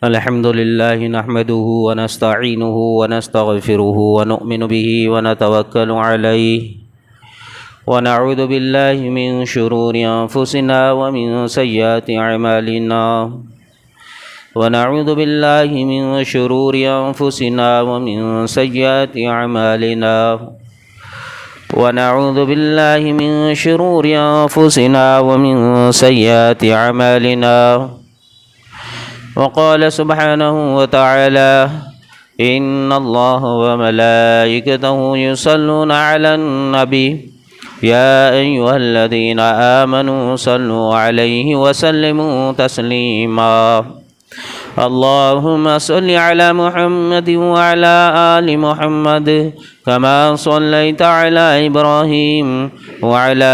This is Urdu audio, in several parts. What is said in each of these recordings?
الحمد لله نحمده ونستعينه ونستغفره ونؤمن به ونتوكل عليه ونعوذ بالله من شرور أنفسنا ومن سيئات أعمالنا ونعوذ بالله من شرور أنفسنا ومن سيئات أعمالنا ونعوذ بالله من شرور أنفسنا ومن سيئات أعمالنا وقال سبحانه وتعالى إن الله وملائكته يصلون على النبي يا أيها الذين آمنوا صلوا عليه وسلموا تسليما اللهم صل على محمد وعلى آل محمد كما صليت على إبراهيم وعلى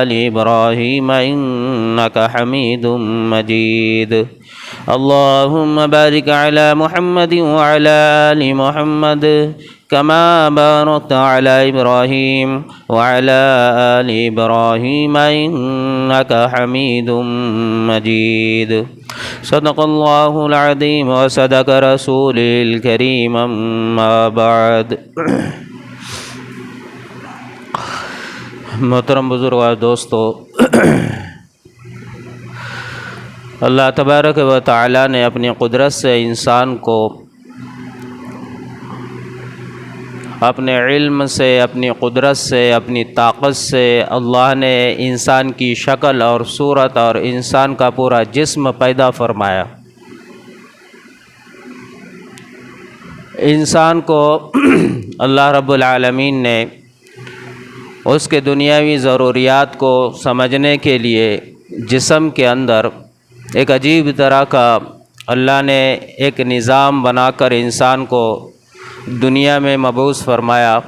آل إبراهيم إنك حميد مجيد اللهم بارك على محمد وعلى آل محمد كما باركت على إبراهيم وعلى آل إبراهيم إنك حميد مجيد صدق الله العظيم وصدق رسوله الكريم أما بعد محترم بزرگ و دوستو، اللہ تبارک و تعالیٰ نے اپنی قدرت سے انسان کو اپنے علم سے، اپنی قدرت سے، اپنی طاقت سے اللہ نے انسان کی شکل اور صورت اور انسان کا پورا جسم پیدا فرمایا۔ انسان کو اللہ رب العالمین نے اس کے دنیاوی ضروریات کو سمجھنے کے لیے جسم کے اندر ایک عجیب طرح کا اللہ نے ایک نظام بنا کر انسان کو دنیا میں مبعوث فرمایا۔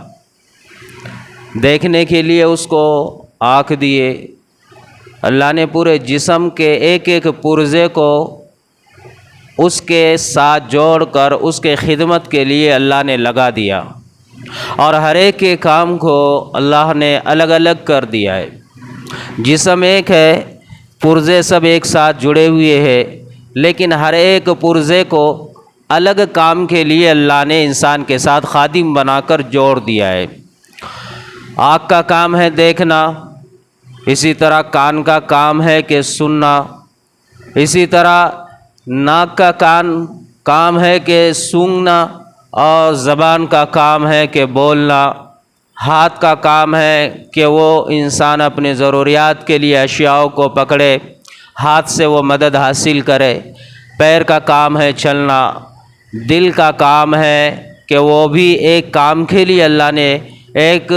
دیکھنے کے لیے اس کو آنکھ دیے، اللہ نے پورے جسم کے ایک ایک پرزے کو اس کے ساتھ جوڑ کر اس کے خدمت کے لیے اللہ نے لگا دیا، اور ہر ایک کے کام کو اللہ نے الگ الگ کر دیا ہے۔ جسم ایک ہے، پرزے سب ایک ساتھ جڑے ہوئے ہیں، لیکن ہر ایک پرزے کو الگ کام کے لیے اللہ نے انسان کے ساتھ خادم بنا کر جوڑ دیا ہے۔ آنکھ کا کام ہے دیکھنا، اسی طرح کان کا کام ہے کہ سننا، اسی طرح ناک کا کام ہے کہ سونگھنا، اور زبان کا کام ہے کہ بولنا، ہاتھ کا کام ہے کہ وہ انسان اپنے ضروریات کے لیے اشیاء کو پکڑے، ہاتھ سے وہ مدد حاصل کرے، پیر کا کام ہے چلنا، دل کا کام ہے کہ وہ بھی ایک کام کے لیے اللہ نے ایک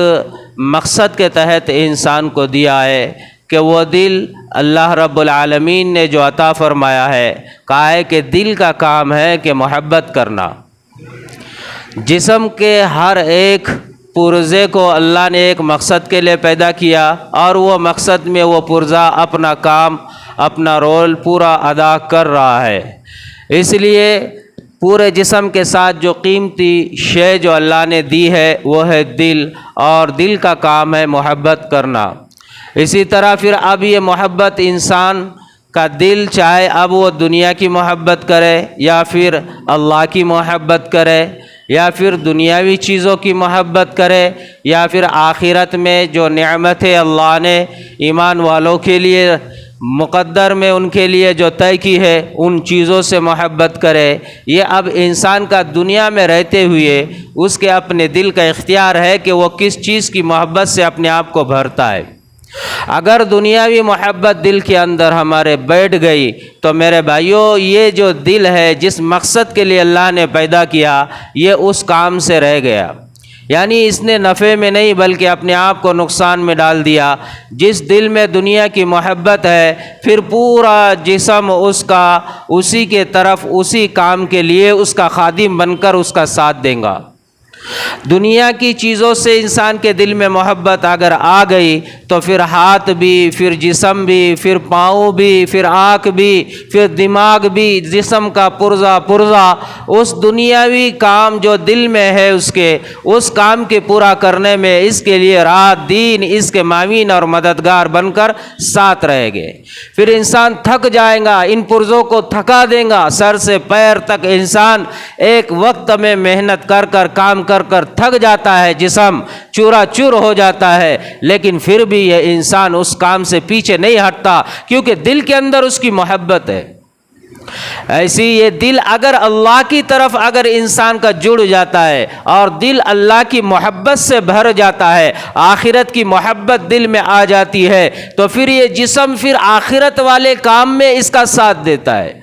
مقصد کے تحت انسان کو دیا ہے کہ وہ دل اللہ رب العالمین نے جو عطا فرمایا ہے، کہا ہے کہ دل کا کام ہے کہ محبت کرنا۔ جسم کے ہر ایک پرزے کو اللہ نے ایک مقصد کے لیے پیدا کیا، اور وہ مقصد میں وہ پرزہ اپنا کام، اپنا رول پورا ادا کر رہا ہے۔ اس لیے پورے جسم کے ساتھ جو قیمتی شے جو اللہ نے دی ہے وہ ہے دل، اور دل کا کام ہے محبت کرنا۔ اسی طرح پھر اب یہ محبت انسان کا دل چاہے اب وہ دنیا کی محبت کرے، یا پھر اللہ کی محبت کرے، یا پھر دنیاوی چیزوں کی محبت کرے، یا پھر آخرت میں جو نعمتیں اللہ نے ایمان والوں کے لیے مقدر میں ان کے لیے جو طے کی ہے ان چیزوں سے محبت کرے، یہ اب انسان کا دنیا میں رہتے ہوئے اس کے اپنے دل کا اختیار ہے کہ وہ کس چیز کی محبت سے اپنے آپ کو بھرتا ہے۔ اگر دنیاوی محبت دل کے اندر ہمارے بیٹھ گئی تو میرے بھائیوں، یہ جو دل ہے جس مقصد کے لیے اللہ نے پیدا کیا، یہ اس کام سے رہ گیا، یعنی اس نے نفع میں نہیں بلکہ اپنے آپ کو نقصان میں ڈال دیا۔ جس دل میں دنیا کی محبت ہے، پھر پورا جسم اس کا اسی کے طرف اسی کام کے لیے اس کا خادم بن کر اس کا ساتھ دیں گا۔ دنیا کی چیزوں سے انسان کے دل میں محبت اگر آ گئی تو پھر ہاتھ بھی، پھر جسم بھی، پھر پاؤں بھی، پھر آنکھ بھی، پھر دماغ بھی، جسم کا پرزہ پرزہ اس دنیاوی کام جو دل میں ہے اس کام کے پورا کرنے میں اس کے لیے رات دن اس کے معاون اور مددگار بن کر ساتھ رہے گے۔ پھر انسان تھک جائے گا، ان پرزوں کو تھکا دیں گا، سر سے پیر تک انسان ایک وقت میں محنت کر کر کام کر کر تھک جاتا ہے، جسم چورا چور ہو جاتا ہے، لیکن پھر بھی یہ انسان اس کام سے پیچھے نہیں ہٹتا، کیونکہ دل کے اندر اس کی محبت ہے۔ ایسی یہ دل اگر اللہ کی طرف اگر انسان کا جڑ جاتا ہے اور دل اللہ کی محبت سے بھر جاتا ہے، آخرت کی محبت دل میں آ جاتی ہے، تو پھر یہ جسم پھر آخرت والے کام میں اس کا ساتھ دیتا ہے،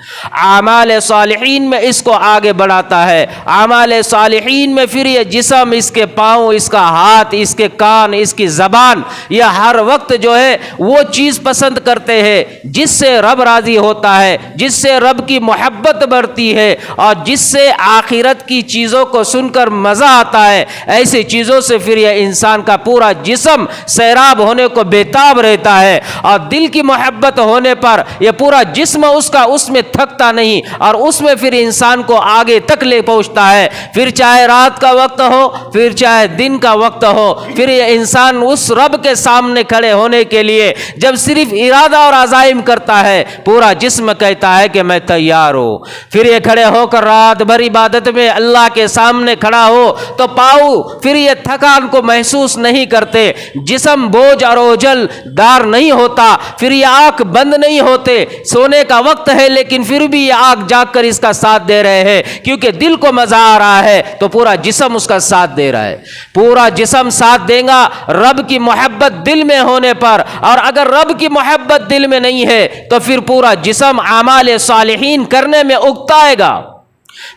اعمال صالحین میں اس کو آگے بڑھاتا ہے۔ اعمال صالحین میں پھر یہ جسم، اس کے پاؤں، اس کا ہاتھ، اس کے کان، اس کی زبان، یہ ہر وقت جو ہے وہ چیز پسند کرتے ہیں جس سے رب راضی ہوتا ہے، جس سے رب کی محبت بڑھتی ہے اور جس سے آخرت کی چیزوں کو سن کر مزہ آتا ہے۔ ایسی چیزوں سے پھر یہ انسان کا پورا جسم سیراب ہونے کو بیتاب رہتا ہے، اور دل کی محبت ہونے پر یہ پورا جسم اس میں تھکتا نہیں، اور اس میں پھر انسان کو آگے تک لے پہنچتا ہے۔ پھر چاہے رات کا وقت ہو، پھر چاہے دن کا وقت ہو، پھر یہ انسان اس رب کے سامنے کھڑے ہونے کے لیے جب صرف ارادہ اور عزائم کرتا ہے، پورا جسم کہتا ہے کہ میں تیار ہوں۔ پھر یہ کھڑے ہو کر رات بھر عبادت میں اللہ کے سامنے کھڑا ہو تو پاؤں پھر یہ تھکان کو محسوس نہیں کرتے، جسم بوجھ اور اوجل دار نہیں ہوتا، پھر یہ آنکھ بند نہیں ہوتے، سونے کا وقت ہے لیکن پھر بھی یہ آنکھ جاگ کر اس کا ساتھ دے رہے ہیں، کیونکہ دل کو مزہ آ رہا ہے تو پورا جسم اس کا ساتھ دے رہا ہے۔ پورا جسم ساتھ دے گا رب کی محبت دل میں ہونے پر، اور اگر رب کی محبت دل میں نہیں ہے تو پھر پورا جسم اعمال صالحین کرنے میں اکتائے گا،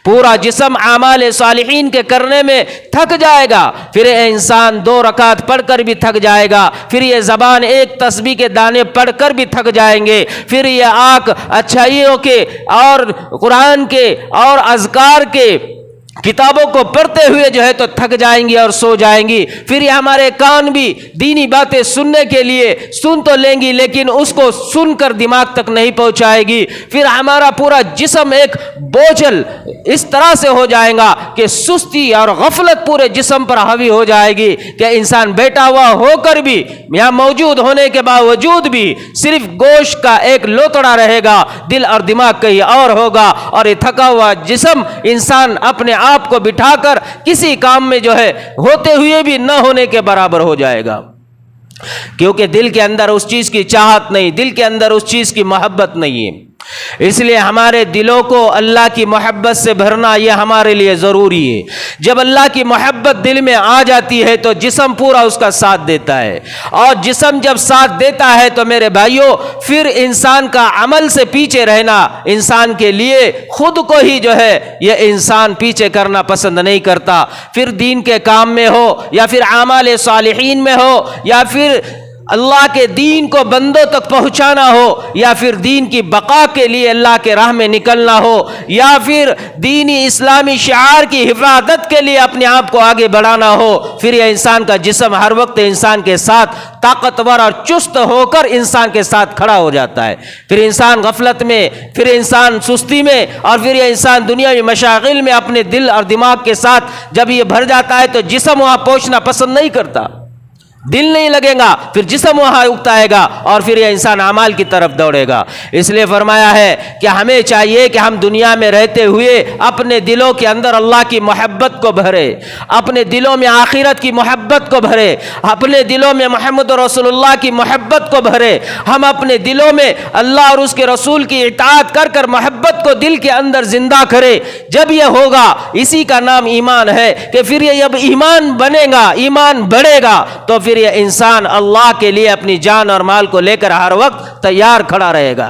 پورا جسم اعمال صالحین کے کرنے میں تھک جائے گا، پھر انسان 2 رکعت پڑھ کر بھی تھک جائے گا، پھر یہ زبان ایک تسبیح کے دانے پڑھ کر بھی تھک جائیں گے، پھر یہ آنکھ اچھائیوں کے اور قرآن کے اور اذکار کے کتابوں کو پڑھتے ہوئے جو ہے تو تھک جائیں گی اور سو جائیں گی، پھر یہ ہمارے کان بھی دینی باتیں سننے کے لیے سن تو لیں گی لیکن اس کو سن کر دماغ تک نہیں پہنچائے گی، پھر ہمارا پورا جسم ایک بوجھل اس طرح سے ہو جائے گا کہ سستی اور غفلت پورے جسم پر حاوی ہو جائے گی کہ انسان بیٹھا ہوا ہو کر بھی، یہاں موجود ہونے کے باوجود بھی صرف گوشت کا ایک لوتڑا رہے گا، دل اور دماغ کہیں اور ہوگا، اور یہ تھکا ہوا جسم انسان اپنے آپ کو بٹھا کر کسی کام میں جو ہے ہوتے ہوئے بھی نہ ہونے کے برابر ہو جائے گا، کیونکہ دل کے اندر اس چیز کی چاہت نہیں، دل کے اندر اس چیز کی محبت نہیں ہے۔ اس لیے ہمارے دلوں کو اللہ کی محبت سے بھرنا یہ ہمارے لیے ضروری ہے۔ جب اللہ کی محبت دل میں آ جاتی ہے تو جسم پورا اس کا ساتھ دیتا ہے، اور جسم جب ساتھ دیتا ہے تو میرے بھائیوں پھر انسان کا عمل سے پیچھے رہنا انسان کے لیے خود کو ہی جو ہے یہ انسان پیچھے کرنا پسند نہیں کرتا، پھر دین کے کام میں ہو یا پھر اعمال صالحین میں ہو یا پھر اللہ کے دین کو بندوں تک پہنچانا ہو یا پھر دین کی بقا کے لیے اللہ کے راہ میں نکلنا ہو یا پھر دینی اسلامی شعار کی حفاظت کے لیے اپنے آپ کو آگے بڑھانا ہو، پھر یہ انسان کا جسم ہر وقت انسان کے ساتھ طاقتور اور چست ہو کر انسان کے ساتھ کھڑا ہو جاتا ہے، پھر انسان غفلت میں، پھر انسان سستی میں، اور پھر یہ انسان دنیاوی مشاغل میں اپنے دل اور دماغ کے ساتھ جب یہ بھر جاتا ہے تو جسم وہاں پہنچنا پسند نہیں کرتا، دل نہیں لگے گا، پھر جسم وہاں اکتائے گا اور پھر یہ انسان اعمال کی طرف دوڑے گا۔ اس لیے فرمایا ہے کہ ہمیں چاہیے کہ ہم دنیا میں رہتے ہوئے اپنے دلوں کے اندر اللہ کی محبت کو بھرے، اپنے دلوں میں آخرت کی محبت کو بھرے، اپنے دلوں میں محمد رسول اللہ کی محبت کو بھرے، ہم اپنے دلوں میں اللہ اور اس کے رسول کی اطاعت کر کر محبت کو دل کے اندر زندہ کرے۔ جب یہ ہوگا، اسی کا نام ایمان ہے کہ پھر یہ جب ایمان بنے گا، ایمان بڑھے گا تو پھر یہ انسان اللہ کے لیے اپنی جان اور مال کو لے کر ہر وقت تیار کھڑا رہے گا،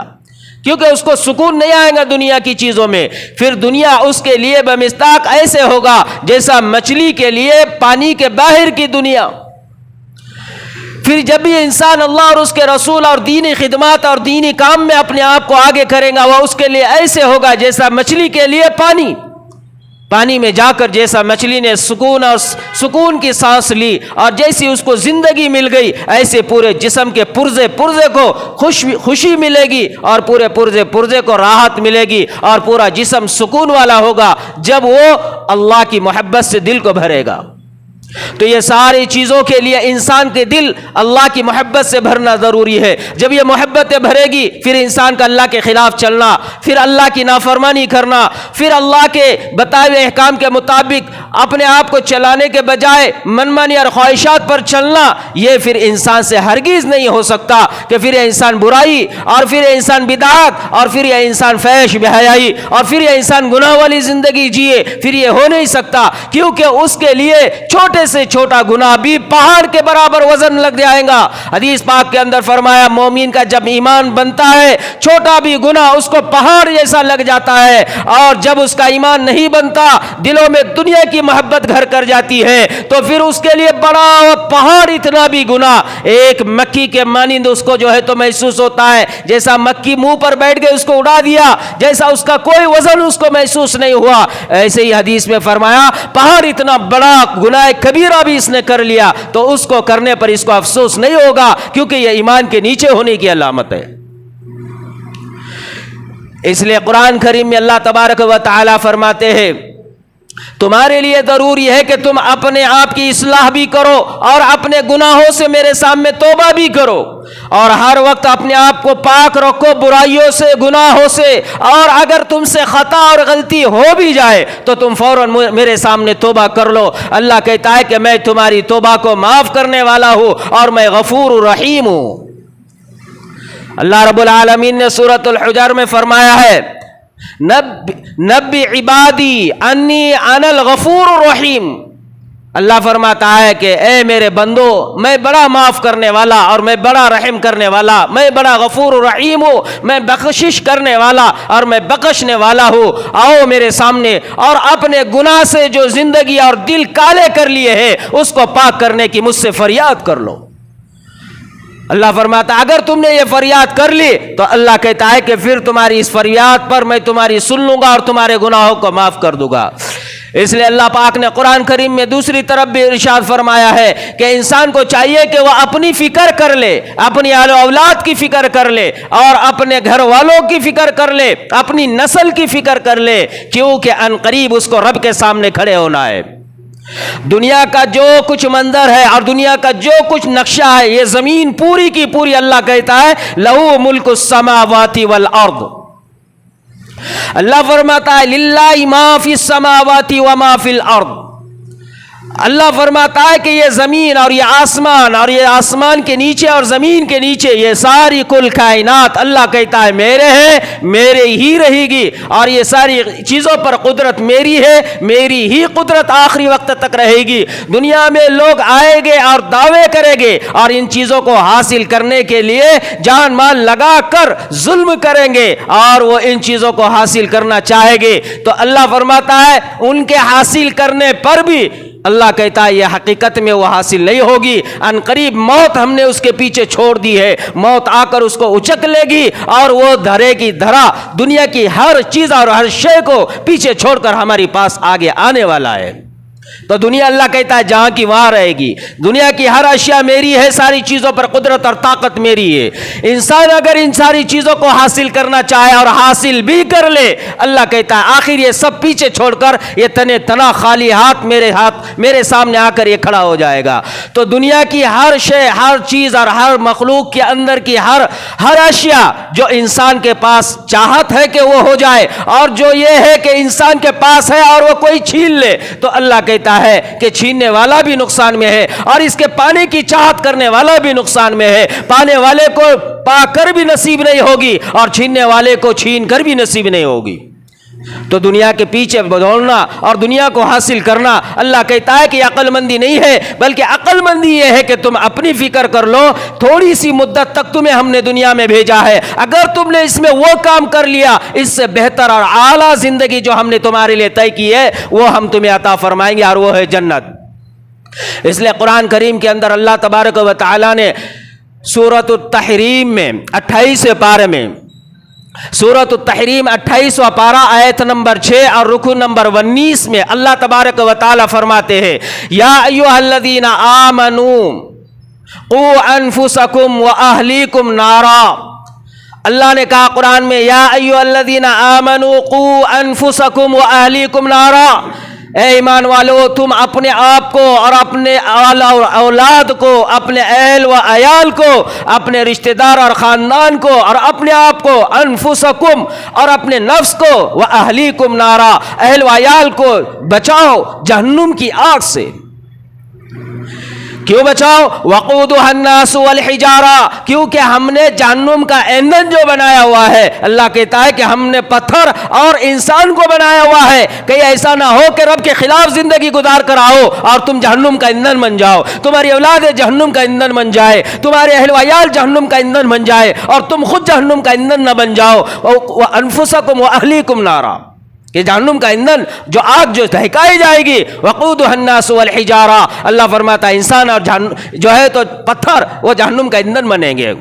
کیونکہ اس کو سکون نہیں آئے گا دنیا کی چیزوں میں، پھر دنیا اس کے لیے بمستاق ایسے ہوگا جیسا مچھلی کے لیے پانی کے باہر کی دنیا۔ پھر جب بھی انسان اللہ اور اس کے رسول اور دینی خدمات اور دینی کام میں اپنے آپ کو آگے کرے گا، وہ اس کے لیے ایسے ہوگا جیسا مچھلی کے لیے پانی۔ پانی میں جا کر جیسا مچھلی نے سکون کی سانس لی اور جیسی اس کو زندگی مل گئی، ایسے پورے جسم کے پرزے کو خوشی ملے گی اور پورے پرزے کو راحت ملے گی اور پورا جسم سکون والا ہوگا جب وہ اللہ کی محبت سے دل کو بھرے گا۔ تو یہ ساری چیزوں کے لیے انسان کے دل اللہ کی محبت سے بھرنا ضروری ہے۔ جب یہ محبتیں بھرے گی پھر انسان کا اللہ کے خلاف چلنا، پھر اللہ کی نافرمانی کرنا، پھر اللہ کے بتائے ہوئے احکام کے مطابق اپنے آپ کو چلانے کے بجائے منمانی اور خواہشات پر چلنا، یہ پھر انسان سے ہرگز نہیں ہو سکتا کہ پھر یہ انسان برائی اور پھر یہ انسان بدعت اور پھر یہ انسان فحش بے حیائی اور پھر یہ انسان گناہ والی زندگی جیے، پھر یہ ہو نہیں سکتا، کیونکہ اس کے لیے چھوٹے سے چھوٹا گناہ بھی پہاڑ کے برابر وزن لگ جائے گا۔ حدیث پاک کے اندر فرمایا مومن کا جب ایمان بنتا ہے چھوٹا بھی گناہ اس کو پہاڑ جیسا لگ جاتا ہے، اور جب اس کا ایمان نہیں بنتا، دلوں میں دنیا کی محبت گھر کر جاتی ہے، تو پھر اس کے لیے بڑا پہاڑ اتنا بھی گناہ ایک مکھی کے مانند اس کو جو ہے تو محسوس ہوتا ہے، جیسا مکھی منہ پر بیٹھ گئے اس کو اڑا دیا، جیسا اس کا کوئی وزن اس کو محسوس نہیں ہوا، ایسے ہی حدیث میں فرمایا پہاڑ اتنا بڑا گناہ کبیرہ بھی اس نے کر لیا تو اس کو کرنے پر اس کو افسوس نہیں ہوگا، کیونکہ یہ ایمان کے نیچے ہونے کی علامت ہے۔ اس لیے قرآن کریم میں اللہ تبارک و تعالی فرماتے ہیں تمہارے لیے ضروری ہے کہ تم اپنے آپ کی اصلاح بھی کرو اور اپنے گناہوں سے میرے سامنے توبہ بھی کرو، اور ہر وقت اپنے آپ کو پاک رکھو برائیوں سے، گناہوں سے، اور اگر تم سے خطا اور غلطی ہو بھی جائے تو تم فوراً میرے سامنے توبہ کر لو۔ اللہ کہتا ہے کہ میں تمہاری توبہ کو معاف کرنے والا ہوں اور میں غفور رحیم ہوں۔ اللہ رب العالمین نے سورۃ الحجر میں فرمایا ہے نبی عبادی انی انا الغفور الرحیم۔ اللہ فرماتا ہے کہ اے میرے بندو میں بڑا معاف کرنے والا اور میں بڑا رحم کرنے والا، میں بڑا غفور الرحیم ہوں، میں بخشش کرنے والا اور میں بخشنے والا ہوں، آؤ میرے سامنے اور اپنے گناہ سے جو زندگی اور دل کالے کر لیے ہیں اس کو پاک کرنے کی مجھ سے فریاد کر لو۔ اللہ فرماتا اگر تم نے یہ فریاد کر لی تو اللہ کہتا ہے کہ پھر تمہاری اس فریاد پر میں تمہاری سن لوں گا اور تمہارے گناہوں کو معاف کر دوں گا۔ اس لیے اللہ پاک نے قرآن کریم میں دوسری طرف بھی ارشاد فرمایا ہے کہ انسان کو چاہیے کہ وہ اپنی فکر کر لے، اپنی اہل و اولاد کی فکر کر لے اور اپنے گھر والوں کی فکر کر لے، اپنی نسل کی فکر کر لے، کیونکہ عنقریب اس کو رب کے سامنے کھڑے ہونا ہے۔ دنیا کا جو کچھ منظر ہے اور دنیا کا جو کچھ نقشہ ہے، یہ زمین پوری کی پوری اللہ کہتا ہے لہو ملک السماوات والارض۔ اللہ فرماتا ہے للہ ما فی السماوات وما فی الارض۔ اللہ فرماتا ہے کہ یہ زمین اور یہ آسمان کے نیچے اور زمین کے نیچے یہ ساری کل کائنات اللہ کہتا ہے میرے ہے، میرے ہی رہے گی، اور یہ ساری چیزوں پر قدرت میری ہے، میری ہی قدرت آخری وقت تک رہے گی۔ دنیا میں لوگ آئیں گے اور دعوے کریں گے اور ان چیزوں کو حاصل کرنے کے لیے جان مال لگا کر ظلم کریں گے اور وہ ان چیزوں کو حاصل کرنا چاہیں گے، تو اللہ فرماتا ہے ان کے حاصل کرنے پر بھی اللہ کہتا ہے یہ حقیقت میں وہ حاصل نہیں ہوگی، ان قریب موت ہم نے اس کے پیچھے چھوڑ دی ہے، موت آ کر اس کو اچک لے گی اور وہ دھرے کی دھرا دنیا کی ہر چیز اور ہر شے کو پیچھے چھوڑ کر ہمارے پاس آگے آنے والا ہے۔ تو دنیا اللہ کہتا ہے جہاں کی وہاں رہے گی، دنیا کی ہر اشیاء میری ہے، ساری چیزوں پر قدرت اور طاقت میری ہے۔ انسان اگر ان ساری چیزوں کو حاصل کرنا چاہے اور حاصل بھی کر لے، اللہ کہتا ہے آخر یہ سب پیچھے چھوڑ کر یہ تنے تنا خالی ہاتھ میرے سامنے آ کر یہ کھڑا ہو جائے گا۔ تو دنیا کی ہر شے، ہر چیز اور ہر مخلوق کے اندر کی ہر اشیاء جو انسان کے پاس چاہت ہے کہ وہ ہو جائے، اور جو یہ ہے کہ انسان کے پاس ہے اور وہ کوئی چھین لے، تو اللہ کہتا ہے کہ چھیننے والا بھی نقصان میں ہے اور اس کے پانے کی چاہت کرنے والا بھی نقصان میں ہے۔ پانے والے کو پا کر بھی نصیب نہیں ہوگی اور چھیننے والے کو چھین کر بھی نصیب نہیں ہوگی۔ تو دنیا کے پیچھے دوڑنا اور دنیا کو حاصل کرنا اللہ کہتا ہے کہ عقل مندی نہیں ہے، بلکہ عقل مندی یہ ہے کہ تم اپنی فکر کر لو، تھوڑی سی مدت تک تمہیں ہم نے دنیا میں بھیجا ہے، اگر تم نے اس میں وہ کام کر لیا، اس سے بہتر اور اعلیٰ زندگی جو ہم نے تمہارے لیے طے کی ہے وہ ہم تمہیں عطا فرمائیں گے، اور وہ ہے جنت۔ اس لیے قرآن کریم کے اندر اللہ تبارک و تعالی نے سورۃ التحریم میں 28 پارے میں سورۃ التحریم 28واں پارہ آیت نمبر 6 اور رکوع نمبر 19 میں اللہ تبارک و تعالی فرماتے ہیں یا ایھا الذین آمنوا قوا انفسکم واہلیکم نارا. اللہ نے کہا قرآن میں یا ایھا الذین آمنوا قوا انفسکم واہلیکم نارا، اے ایمان والو تم اپنے آپ کو اور اپنے اولاد کو، اپنے اہل و عیال کو، اپنے رشتہ دار اور خاندان کو اور اپنے آپ کو، انفسکم اور اپنے نفس کو، واہلیکم نارا اہل و عیال کو بچاؤ جہنم کی آگ سے. کیوں بچاؤ؟ وقودها الناس والحجارہ، کیونکہ ہم نے جہنم کا ایندھن جو بنایا ہوا ہے، اللہ کہتا ہے کہ ہم نے پتھر اور انسان کو بنایا ہوا ہے. کہیں ایسا نہ ہو کہ رب کے خلاف زندگی گزار کر آؤ اور تم جہنم کا ایندھن بن جاؤ، تمہاری اولاد جہنم کا ایندھن بن جائے، تمہارے اہل و عیال جہنم کا ایندھن بن جائے اور تم خود جہنم کا ایندھن نہ بن جاؤ. وانفسکم واہلیکم نارا، کہ جہنم کا ایندھن جو آگ جو دہکائی جائے گی، وقودها الناس والحجارہ، اللہ فرماتا ہے انسان اور جو ہے تو پتھر وہ جہنم کا ایندھن بنیں گے.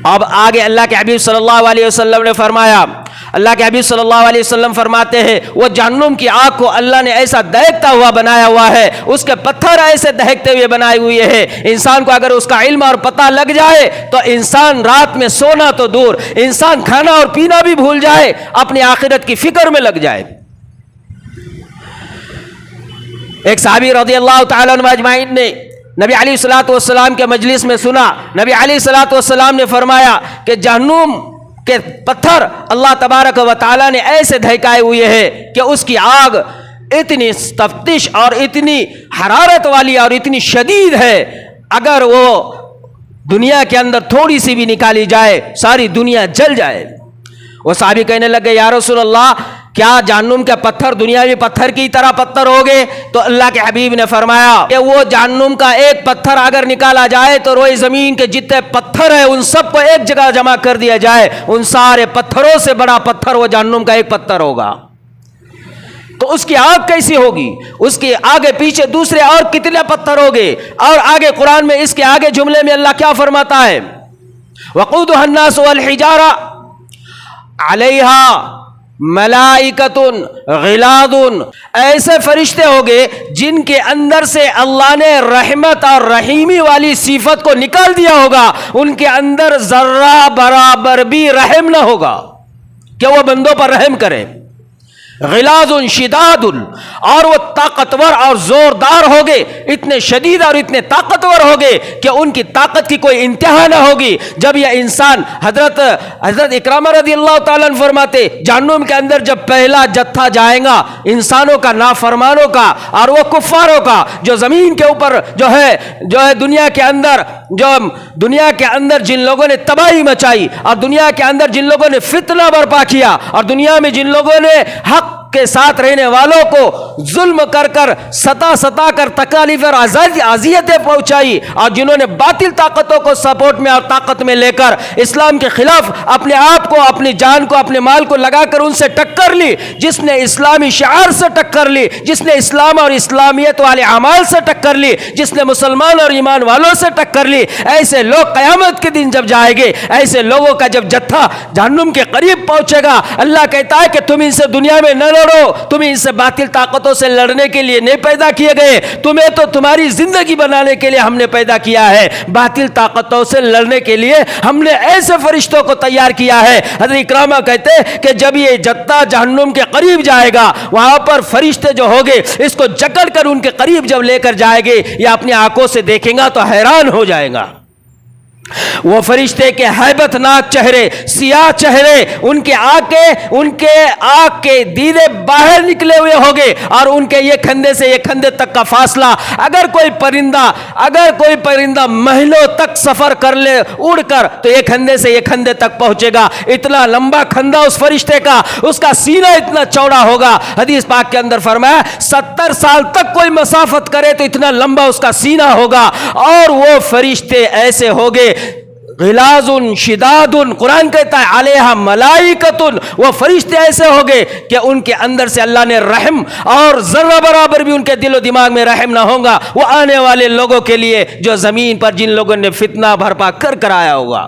اب آگے اللہ کے حبیب صلی اللہ علیہ وسلم نے فرمایا، اللہ کے حبیب صلی اللہ علیہ وسلم فرماتے ہیں وہ جہنم کی آگ کو اللہ نے ایسا دہکتا ہوا بنایا ہوا ہے، اس کے پتھر ایسے دہکتے ہوئے بنائے ہوئے ہیں، انسان کو اگر اس کا علم اور پتہ لگ جائے تو انسان رات میں سونا تو دور، انسان کھانا اور پینا بھی بھول جائے، اپنی آخرت کی فکر میں لگ جائے. ایک صحابی رضی اللہ تعالیٰ عنہ اجمعین نے نبی علیہ الصلوۃ والسلام کے مجلس میں سنا، نبی علیہ الصلوۃ والسلام نے فرمایا کہ جہنم کے پتھر اللہ تبارک و تعالیٰ نے ایسے دہکائے ہوئے ہیں کہ اس کی آگ اتنی تفتش اور اتنی حرارت والی اور اتنی شدید ہے، اگر وہ دنیا کے اندر تھوڑی سی بھی نکالی جائے ساری دنیا جل جائے. وہ صحابی کہنے لگے یا رسول اللہ کیا جہنم کے پتھر دنیاوی پتھر کی طرح پتھر ہوگے؟ تو اللہ کے حبیب نے فرمایا کہ وہ جہنم کا ایک پتھر اگر نکالا جائے تو روئے زمین کے جتنے پتھر ہیں ان سب کو ایک جگہ جمع کر دیا جائے، ان سارے پتھروں سے بڑا پتھر وہ جہنم کا ایک پتھر ہوگا. تو اس کی آگ کیسی ہوگی؟ اس کے آگے پیچھے دوسرے اور کتنے پتھر ہوگے؟ اور آگے قرآن میں اس کے آگے جملے میں اللہ کیا فرماتا ہے؟ وقودها الناس والحجارہ علیہا ملائکۃ غلاظ، ایسے فرشتے ہوگے جن کے اندر سے اللہ نے رحمت اور رحیمی والی صفت کو نکال دیا ہوگا، ان کے اندر ذرہ برابر بھی رحم نہ ہوگا کہ وہ بندوں پر رحم کرے. غلاظ شداد، اور وہ طاقتور اور زوردار ہوگے، اتنے شدید اور اتنے طاقتور ہوگے کہ ان کی طاقت کی کوئی انتہا نہ ہوگی. جب یہ انسان حضرت اکرامہ رضی اللہ تعالیٰ عنہ فرماتے جہنم کے اندر جب پہلا جتھا جائے گا انسانوں کا، نافرمانوں کا اور وہ کفاروں کا جو زمین کے اوپر جو ہے دنیا کے اندر جن لوگوں نے تباہی مچائی اور دنیا کے اندر جن لوگوں نے فتنہ برپا کیا اور دنیا میں جن لوگوں نے حق کے ساتھ رہنے والوں کو ظلم کر ستا کر تکالیف اور اذیتیں پہنچائی اور جنہوں نے باطل طاقتوں کو سپورٹ میں اور طاقت میں لے کر اسلام کے خلاف اپنے آپ کو، اپنی جان کو، اپنے مال کو لگا کر ان سے ٹکر لی، جس نے اسلامی شعار سے ٹکر لی، جس نے اسلام اور اسلامیت والے اعمال سے ٹکر لی، جس نے مسلمان اور ایمان والوں سے ٹکر لی، ایسے لوگ قیامت کے دن جب جائیں گے، ایسے لوگوں کا جب جتھا جہنم کے قریب پہنچے گا، اللہ کہتا ہے کہ تم ان سے دنیا میں نہ لڑو، تم ان سے باطل طاقتوں سے لڑنے کے لیے نہیں پیدا کیے گئے، تمہیں تو تمہاری زندگی بنانے کے لیے ہم نے پیدا کیا ہے، باطل طاقتوں سے لڑنے کے لیے ہم نے ایسے فرشتوں کو تیار کیا ہے. حضرت اکرامہ کہتے ہیں کہ جب یہ جتھا جہنم کے قریب جائے گا وہاں پر فرشتے جو ہوگے اس کو جکڑ کر ان کے قریب جب لے کر جائے گے یا اپنی آنکھوں سے دیکھیں گا تو حیران ہو جائے گا. وہ فرشتے کے ہیبت ناک چہرے، سیاہ چہرے، ان کے آنکھ کے دیدے باہر نکلے ہوئے ہوگے اور ان کے یہ کھندے سے یہ کھندے تک کا فاصلہ اگر کوئی پرندہ مہینوں تک سفر کر لے اڑ کر تو یہ کھندے سے یہ کھندے تک پہنچے گا. اتنا لمبا کھندا اس فرشتے کا، اس کا سینہ اتنا چوڑا ہوگا. حدیث پاک کے اندر فرمایا 70 سال تک کوئی مسافت کرے تو اتنا لمبا اس کا سینہ ہوگا. اور وہ فرشتے ایسے ہوگے غلاظ شداد، قرآن کہتا ہے علیہا ملائکۃ، وہ فرشتے ایسے ہوگے کہ ان کے اندر سے اللہ نے رحم اور ذرہ برابر بھی ان کے دل و دماغ میں رحم نہ ہوگا وہ آنے والے لوگوں کے لیے جو زمین پر جن لوگوں نے فتنہ برپا کر آیا ہوگا.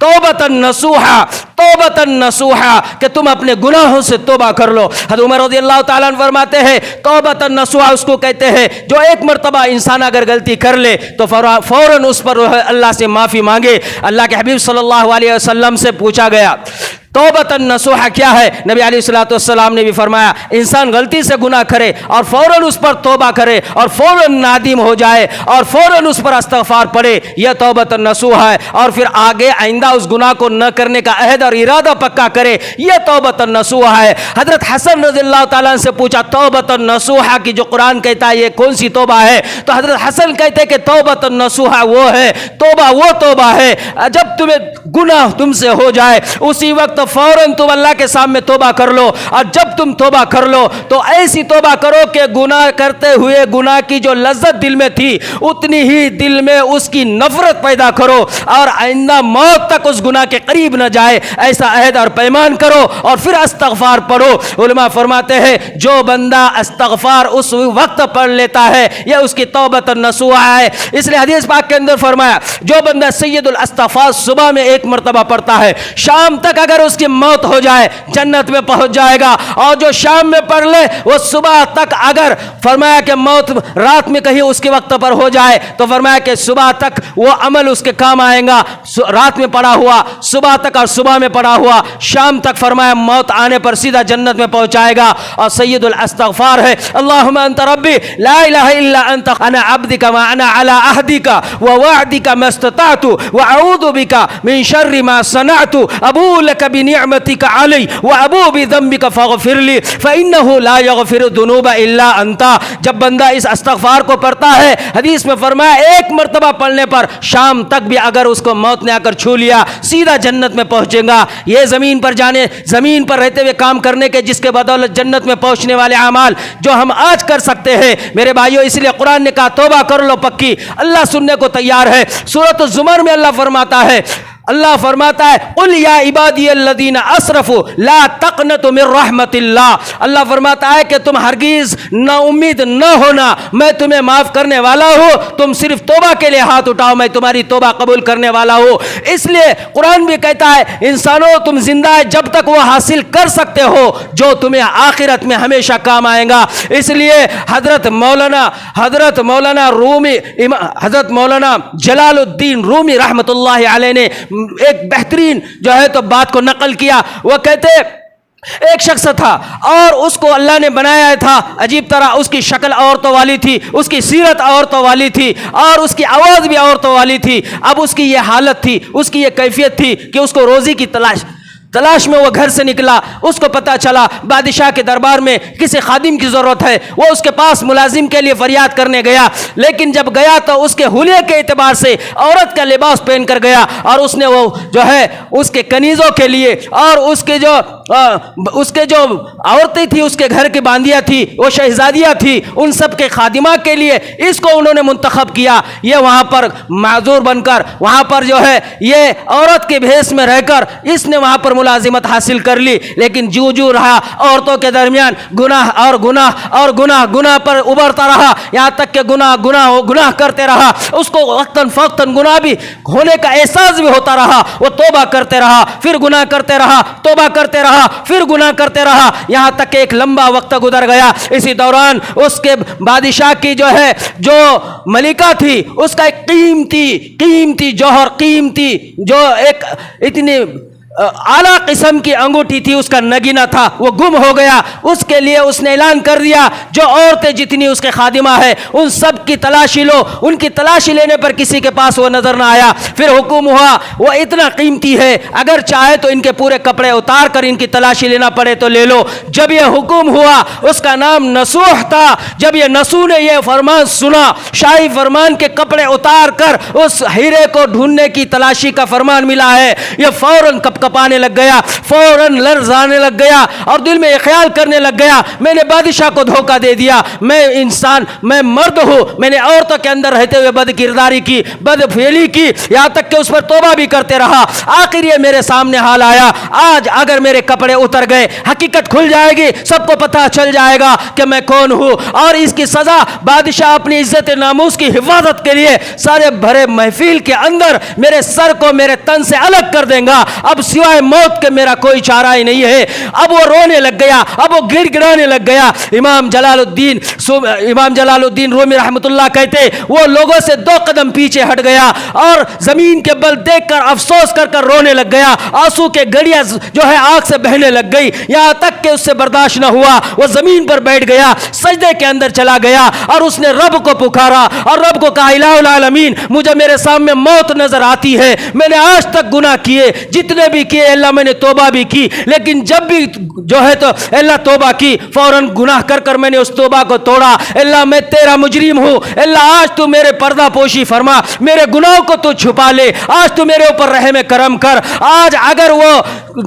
توبتن نصوحا، توبتن نصوحا، کہ تم اپنے گناہوں سے توبہ کر لو۔ حضرت عمر رضی اللہ تعالیٰ عنہ فرماتے ہیں توبتن نصوحا اس کو کہتے ہیں جو ایک مرتبہ انسان اگر غلطی کر لے تو فوراً اس پر اللہ سے معافی مانگے۔ اللہ کے حبیب صلی اللہ علیہ وسلم سے پوچھا گیا توبتن نصوحا کیا ہے؟ نبی علیہ الصلوۃ والسلام نے بھی فرمایا انسان غلطی سے گناہ کرے اور فوراً اس پر توبہ کرے اور فوراً نادم ہو جائے اور فوراً اس پر استغفار پڑھے، یہ توبتن نصوحا ہے، اور پھر آگے آئندہ اس گناہ کو نہ کرنے کا عہد اور ارادہ پکا کرے، یہ توبتن نصوحا ہے۔ حضرت حسن رضی اللہ تعالیٰ عنہ سے پوچھا توبتن نصوحا کی جو قرآن کہتا ہے یہ کون سی توبہ ہے؟ تو حضرت حسن کہتے ہیں کہ توبتن نصوحا وہ ہے، توبہ وہ توبہ ہے جب تمہیں گناہ تم سے ہو جائے اسی وقت فوراً تم اللہ کے سامنے توبہ کر لو، اور جب تم توبہ کر لو تو ایسی توبہ کرو کہ گناہ کرتے ہوئے گناہ کی جو لذت دل میں تھی اتنی ہی دل میں اس کی نفرت پیدا کرو اور آئندہ موت تک اس گناہ کے قریب نہ جائے، ایسا عہد اور پیمان کرو اور پھر استغفار پڑھو۔ علماء فرماتے ہیں جو بندہ استغفار اس وقت پڑھ لیتا ہے یہ اس کی توبۃ نصوحا ہے۔ اس لیے حدیث پاک کے اندر فرمایا جو بندہ سید الاستغفار صبح میں ایک مرتبہ پڑھتا ہے شام تک اگر اس کی موت ہو جائے جنت میں پہنچ جائے گا، اور جو شام میں پڑھ لے وہ صبح تک اگر فرمایا کہ موت رات میں کہیں اس کے وقت پر ہو جائے تو فرمایا کہ صبح تک وہ عمل اس کے کام آئے گا، رات میں پڑھا ہوا صبح تک اور صبح میں پڑھا ہوا شام تک فرمایا موت آنے پر سیدھا جنت میں پہنچائے گا۔ اور سید الاستغفار ہے اللہم انت ربی لا الہ الا انت انا عبدک وانا علی عہدک ووعدک ما استطعت واعوذ بک من شر ما صنعت ابوء لک بنعمتک علی وابوء بذنبک فاغفر لی فانہ لا یغفر الذنوب الا انت۔ جب بندہ اس استغفار کو پڑھتا ہے حدیث میں فرمایا ایک مرتبہ پڑھنے پر شام تک بھی اگر اس کو موت نے آ کر چھو لیا سیدھا جنت میں پہنچے گا۔ یہ زمین پر جانے زمین پر رہتے ہوئے کام کرنے کے جس کے بدولت جنت میں پہنچنے والے اعمال جو ہم آج کر سکتے ہیں میرے بھائیوں، اس لیے قرآن نے کہا توبہ کر لو پکی، اللہ سننے کو تیار ہے۔ سورۃ الزمر میں اللہ فرماتا ہے قل یا عبادی الذین اسرفوا لا تقنطوا من رحمت اللہ۔ اللہ فرماتا ہے کہ تم ہرگز نا امید نہ ہونا، میں تمہیں معاف کرنے والا ہوں، تم صرف توبہ کے لیے ہاتھ اٹھاؤ، میں تمہاری توبہ قبول کرنے والا ہوں۔ اس لیے قرآن بھی کہتا ہے انسانوں تم زندہ ہے جب تک وہ حاصل کر سکتے ہو جو تمہیں آخرت میں ہمیشہ کام آئے گا۔ اس لیے حضرت مولانا جلال الدین رومی رحمت اللہ علیہ نے ایک بہترین جو ہے تو بات کو نقل کیا۔ وہ کہتے ایک شخص تھا اور اس کو اللہ نے بنایا تھا عجیب طرح، اس کی شکل عورتوں والی تھی، اس کی سیرت عورتوں والی تھی اور اس کی آواز بھی عورتوں والی تھی۔ اب اس کی یہ حالت تھی، اس کی یہ کیفیت تھی کہ اس کو روزی کی تلاش میں وہ گھر سے نکلا، اس کو پتہ چلا بادشاہ کے دربار میں کسی خادم کی ضرورت ہے، وہ اس کے پاس ملازم کے لیے فریاد کرنے گیا، لیکن جب گیا تو اس کے حلیے کے اعتبار سے عورت کا لباس پہن کر گیا، اور اس نے وہ جو ہے اس کے کنیزوں کے لیے اور اس کے جو عورتیں تھیں اس کے گھر کی باندیاں تھی، وہ شہزادیاں تھی، ان سب کے خادمہ کے لیے اس کو انہوں نے منتخب کیا۔ یہ وہاں پر معذور بن کر وہاں پر جو ہے یہ عورت کے بھیس میں رہ کر اس نے وہاں پر ملازمت حاصل کر لی، لیکن جو رہا عورتوں کے درمیان گناہ پر ابھرتا رہا، یہاں تک کہ گناہ کرتے رہا، اس کو وقتاً فوقتاً گناہ بھی ہونے کا احساس بھی ہوتا رہا، وہ توبہ کرتے رہا، پھر گناہ کرتے رہا، توبہ کرتے رہا، پھر گناہ کرتے رہا، یہاں تک کہ ایک لمبا وقت گزر گیا۔ اسی دوران اس کے بادشاہ کی جو ملکہ تھی اس کا ایک قیمتی جوہر، جو ایک اتنی اعلیٰ قسم کی انگوٹھی تھی، اس کا نگینہ تھا، وہ گم ہو گیا۔ اس کے لیے اس نے اعلان کر دیا جو عورتیں جتنی اس کے خادمہ ہے ان سب کی تلاشی لو۔ ان کی تلاشی لینے پر کسی کے پاس وہ نظر نہ آیا۔ پھر حکم ہوا وہ اتنا قیمتی ہے اگر چاہے تو ان کے پورے کپڑے اتار کر ان کی تلاشی لینا پڑے تو لے لو۔ جب یہ حکم ہوا، اس کا نام نصوح تھا، جب یہ نصوح نے یہ فرمان سنا، شاہی فرمان کے کپڑے اتار کر اس ہیرے کو ڈھونڈنے کی تلاشی کا فرمان ملا ہے، یہ فوراً کپانے لگ گیا, فوراً لرزانے لگ گیا اور دل میں یہ خیال کرنے لگ گیا میں نے بادشاہ کو دھوکہ دے دیا, میں انسان, میں مرد ہوں, میں نے عورتوں کے اندر رہتے ہوئے بد کرداری کی, بد فعلی کی, یہاں تک کہ اس پر توبہ بھی کرتے رہا. آخر یہ میرے سامنے حال آیا. آج اگر میرے کپڑے اتر گئے حقیقت کھل جائے گی, سب کو پتہ چل جائے گا کہ میں کون ہوں, اور اس کی سزا بادشاہ اپنی عزت ناموس کی حفاظت کے لیے سارے بھرے محفل کے اندر میرے سر کو میرے تن سے الگ کر دیں گا. اب سوائے موت کے میرا کوئی چارہ ہی نہیں ہے. اب وہ رونے لگ گیا, اب وہ گڑ گڑانے لگ گیا. امام جلال الدین رومی رحمۃ اللہ کہتے وہ لوگوں سے 2 قدم پیچھے ہٹ گیا اور زمین کے بل دیکھ کر افسوس کر کر رونے لگ گیا. آنسو کے گڑیاں جو ہے آنکھ سے بہنے لگ گئی, یہاں تک کہ اس سے برداشت نہ ہوا, وہ زمین پر بیٹھ گیا, سجدے کے اندر چلا گیا اور اس نے رب کو پکارا اور رب کو کہا الہ العالمین مجھے میرے سامنے موت نظر آتی ہے, میں نے آج تک گناہ کیے, جتنے بھی کیے اللہ میں نے توبہ بھی کی, لیکن جب بھی جو ہے تو اللہ توبہ کی فوراً گناہ کر کر میں نے اس توبہ کو توڑا. اللہ میں تیرا مجرم ہوں, اللہ آج تو میرے پردہ پوشی فرما, میرے گناہوں کو تو چھپا لے, آج تو میرے اوپر رحم کرم کر. آج اگر وہ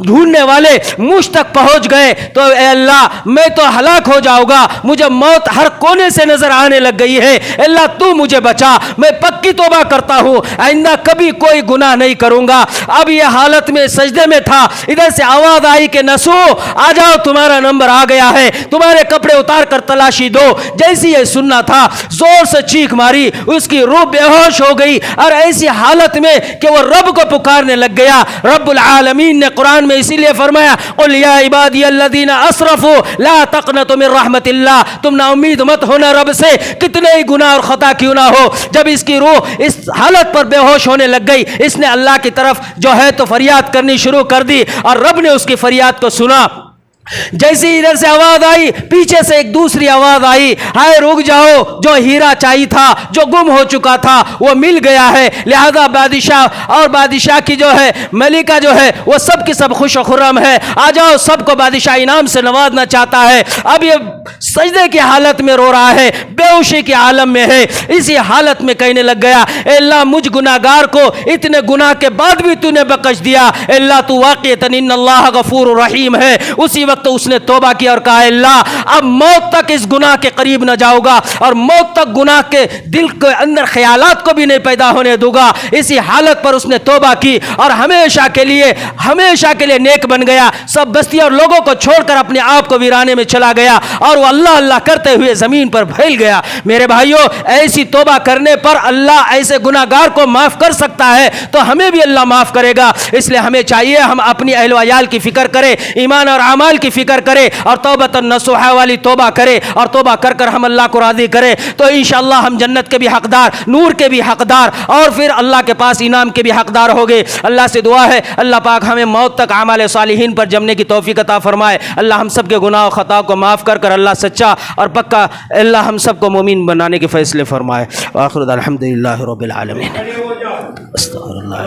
ڈھونڈنے والے مجھ تک پہنچ گئے تو اے اللہ میں تو ہلاک ہو جاؤں گا, مجھے موت ہر کونے سے نظر آنے لگ گئی ہے, اللہ تو مجھے بچا, میں پکی توبہ کرتا ہوں, آئندہ کبھی کوئی گناہ نہیں کروں گا. اب یہ حالت میں سجدے میں تھا, ادھر سے آواز آئی کہ نسو آ جاؤ تمہارا نمبر آ گیا ہے, تمہارے کپڑے اتار کر تلاشی دو. جیسی یہ سننا تھا زور سے چیخ ماری, اس کی روح بے ہوش ہو گئی اور ایسی حالت میں کہ وہ رب کو پکارنے لگ گیا. رب العالمین نے قرآن میں اسی لیے فرمایا قل یا عبادی الذین اسرفوا لا تقنطوا من رحمت اللہ, تم نا امید مت ہونا رب سے, کتنے ہی گناہ اور خطا کیوں نہ ہو. جب اس کی روح اس حالت پر بے ہوش ہونے لگ گئی, اس نے اللہ کی طرف جو ہے تو فریاد کرنی شروع کر دی اور رب نے اس کی فریاد کو سنا. جیسی ادھر سے آواز آئی پیچھے سے ایک دوسری آواز آئی, ہائے رک جاؤ, جو ہیرا چاہیے تھا, جو گم ہو چکا تھا وہ مل گیا ہے, لہذا بادشاہ اور بادشاہ کی جو ہے ملکہ جو ہے وہ سب کی سب خوش و خرم ہے, آ جاؤ سب کو بادشاہ انعام سے نوازنا چاہتا ہے. اب یہ سجدے کی حالت میں رو رہا ہے, بے ہوشی کے عالم میں ہے. اسی حالت میں کہنے لگ گیا اے اللہ مجھ گناہگار کو اتنے گناہ کے بعد بھی تو نے بخش دیا, اے اللہ تو واقعتاً ان اللہ غفور رحیم ہے. اسی وقت تو اس نے توبہ کی اور کہا اللہ اب موت تک اس گناہ کے قریب نہ جاؤں گا اور موت تک گناہ کے دل کے اندر خیالات کو بھی نہیں پیدا ہونے دوں گا. اسی حالت پر اس نے توبہ کی اور ہمیشہ کے لیے نیک بن گیا. سب بستی اور لوگوں کو چھوڑ کر اپنے آپ کو ویرانے میں چلا گیا اور وہ اللہ اللہ کرتے ہوئے زمین پر پھیل گیا. میرے بھائیوں ایسی توبہ کرنے پر اللہ ایسے گناہگار کو معاف کر سکتا ہے تو ہمیں بھی اللہ معاف کرے گا. اس لیے ہمیں چاہیے ہم اپنی اہل و عیال کی فکر کریں, ایمان اور اعمال کی فکر کرے اور توبۃ نصوحہ والی توبہ کرے اور توبہ کر کر ہم اللہ کو راضی کرے تو انشاءاللہ ہم جنت کے بھی حقدار, نور کے بھی حقدار اور پھر اللہ کے پاس انعام کے بھی حقدار ہو گئے. اللہ سے دعا ہے اللہ پاک ہمیں موت تک اعمال صالحین پر جمنے کی توفیق عطا فرمائے. اللہ ہم سب کے گناہ و خطا کو معاف کر کر اللہ سچا اور پکا اللہ ہم سب کو مومن بنانے کے فیصلے فرمائے. وآخر الحمدللہ رب العالمین. استغفر اللہ.